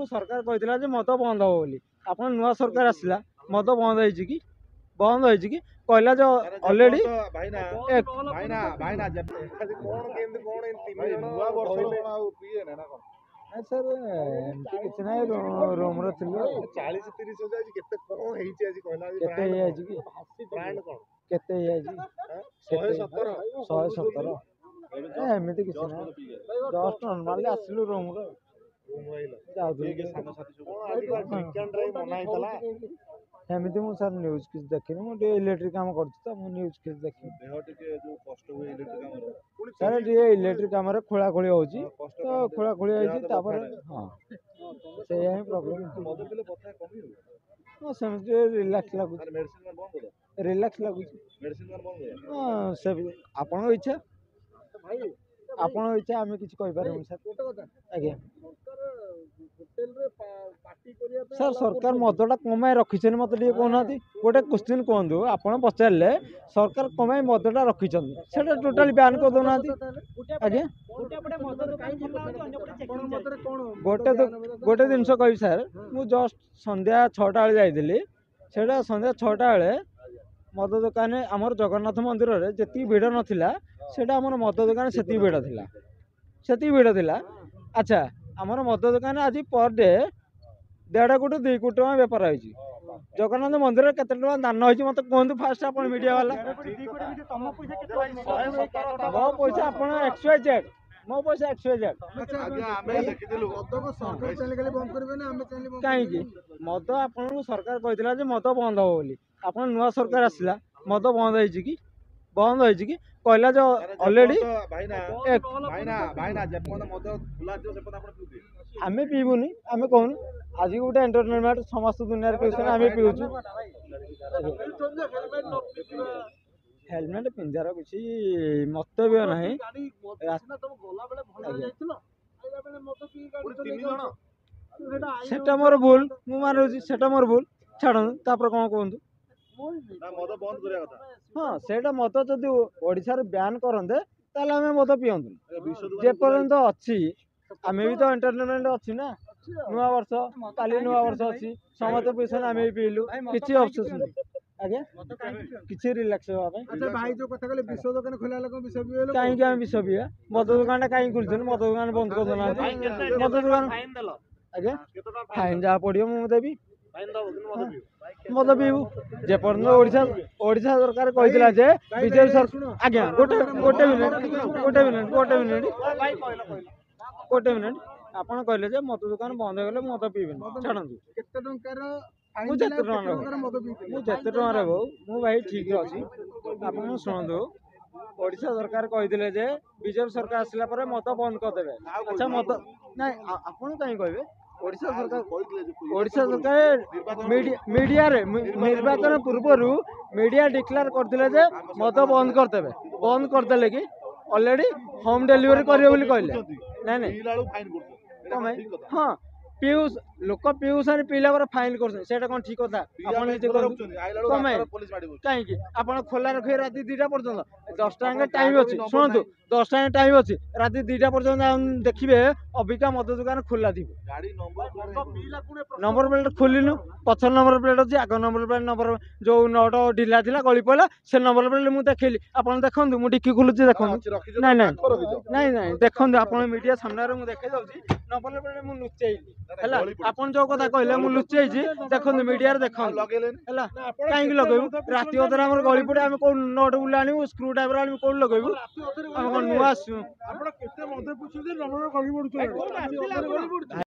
आपन सरकार कहथिला जे मद बंद हो बोली आपन नुआ सरकार आसिला मद बंद होईची कि कहला जो ऑलरेडी भाईना भाईना भाईना जब कोन केंद कोन इन तीन जण नुआ वर्ष आ पिए ना कोन नहीं सर एमती किछ नाही रोम रो थिलो 40 30 हो जाय केते कोन हेची आज कहला केते हे आजी कि ब्रांड कोन केते हे आजी 117 एमती किछ नाही जस्ट नॉर्मली आसिलु रोम रो जाउदु के सानो साथी सब आज वीकेंड रे मना हितला एमती मु सर न्यूज़ किछ देखिनी मु इलेक्ट्रिक काम करछ त मु न्यूज़ किछ देखिनी देह टिके जो कष्ट हुए इलेक्ट्रिक काम सर ये इलेक्ट्रिक काम रे खोला खोली होची तो खोला खोली होची तापर हां से यही प्रॉब्लम मद पिले बथा कमी हो हां समझे रिलैक्स लागु मेडिसिन मान बंद कर रिलैक्स लागु मेडिसिन मान बंद कर हां सब आपन इच्छा भाई आपन इच्छा हमें किछ कहि पारे सर आज्ञा होटल रे पार्टी करिया सर सरकार मदटा कमाई रखिछन मत टिके कोनाती गोटे क्वेश्चन कोंदो आपन पचारले सरकार कमाई मदटा रखिछन सेटा टोटली बैन कर दोनाती आज्ञा गोटे जिनस कहि सर मु जस्ट संध्या 6टा बेले जाइदिली सेटा संध्या 6टा बेले मद दुकान आमर जगन्नाथ मंदिर रे जेती भिड़ नथिला सेटा आमर मद दुकान सेती भिड़ थिला अच्छा आमर मद दुकान आज पर डे 1.5 कोटी 2 कोटी टका बेपार होइछि जगन्नाथ मंदिर रे केते टका दान होइछि मते कोहंतु फास्ट आपण मीडिया वाला मो पैसा आपण XYZ मो पैसा XYZ आज्ञा हमें देखिदिलु मद को सरकार चैनल के बंद करबे ना हमें चैनल बंद काहे कि मद आपण सरकार कहथिला जे मद बंद हो बोली आपण नुआ सरकार आसिला मद बंद होइछि कि कहला जो ऑलरेडी भाईना भाईना भाईना जब कोन मद खुला दियो से पता आपण पिउबे आमे पीबुनी आमे कहून आज गोटे एंटरटेनमेंट समस्त दुनिया पिउछन आमे पिउछु हेलमेट पिंजार किसी मतव्य नहीं सेटा मोर भूल मु मानुछि सेटा मोर भूल छाड़ तापर कोन कहंतु ना मद बंद करिया कथा हाँ सेटा मत जदि ओडिसा रे बैन करंदे ताले हमें मत पियंतु जे पर्यंत अछि आमे भी तो एंटरटेनमेंट अछि ना नुआ वर्ष काली नुआ वर्ष अछि समस्त पिसन आमे भी पीलु किछि अफसोस नहीं आज्ञा किछि रिलैक्स होबा पे अच्छा भाई जो कथा कहले विश्व दुकान खोला लोक विश्व भी लोक काहे कि हम विश्व भी मद दुकान काहे खुलछन मद दुकान बंद कर देना मद दुकान फाइन देलो आज्ञा फाइन जा पड़ियो मु देबी फाइन दबो कि मद पीबू जे पर्यंत ओडिसा सरकार कहितला जे विजय सर आज्ञा गोटे मिनिट आपण कहले जे मद दुकान बंद हो गेले मद पीबे छाड़ंतु केते टंकार मु जेते टंका रे मु भाई ठीक अछि आपण सुनंदु ओडिसा सरकार कहितले जे विजय सरकार आसिला परे मद बंद कर देबे अच्छा मद नै आपण काई कहबे ओडिसा सरकार मीडिया रे निर्वाचन पूर्व मीडिया डिक्लेयर करथिले जे मद बंद करदेले कि ऑलरेडी होम डिलीवरी करियो बोली कहले नै हाँ पीयूष लोक पीयूष पीला पर फाइन कर ठीक कथा कहीं आप खोला रखिए राति 2टा पर्यटन 10टा टाइम अच्छी शुणु 10टा टाइम अच्छी राति 2टा पर्यटन देखिए अबिका मद दुकान खोला थी नंबर प्लेट खोलनु पछर नंबर प्लेट अच्छी आग नंबर जो नट ढिला थी गली पड़ा से नंबर प्लेट मुझे देखली आप देखो मुझे डिक्की खोलुची देखो ना देखो आप मीडिया सामने मुझे देखे जाऊँगी नंबर प्लेट मुझे लुचेली आपन जो कथा कहले मु लुचै छी देखन मीडिया रे देखन हला काहे कि लगेबू राति अधर हमर गली पड़े हम को नट बुलानी स्क्रू ड्राइवर आनी को लगेबू हम नुआ आपण केते मदे पुछु जे नंबर गली पड़छ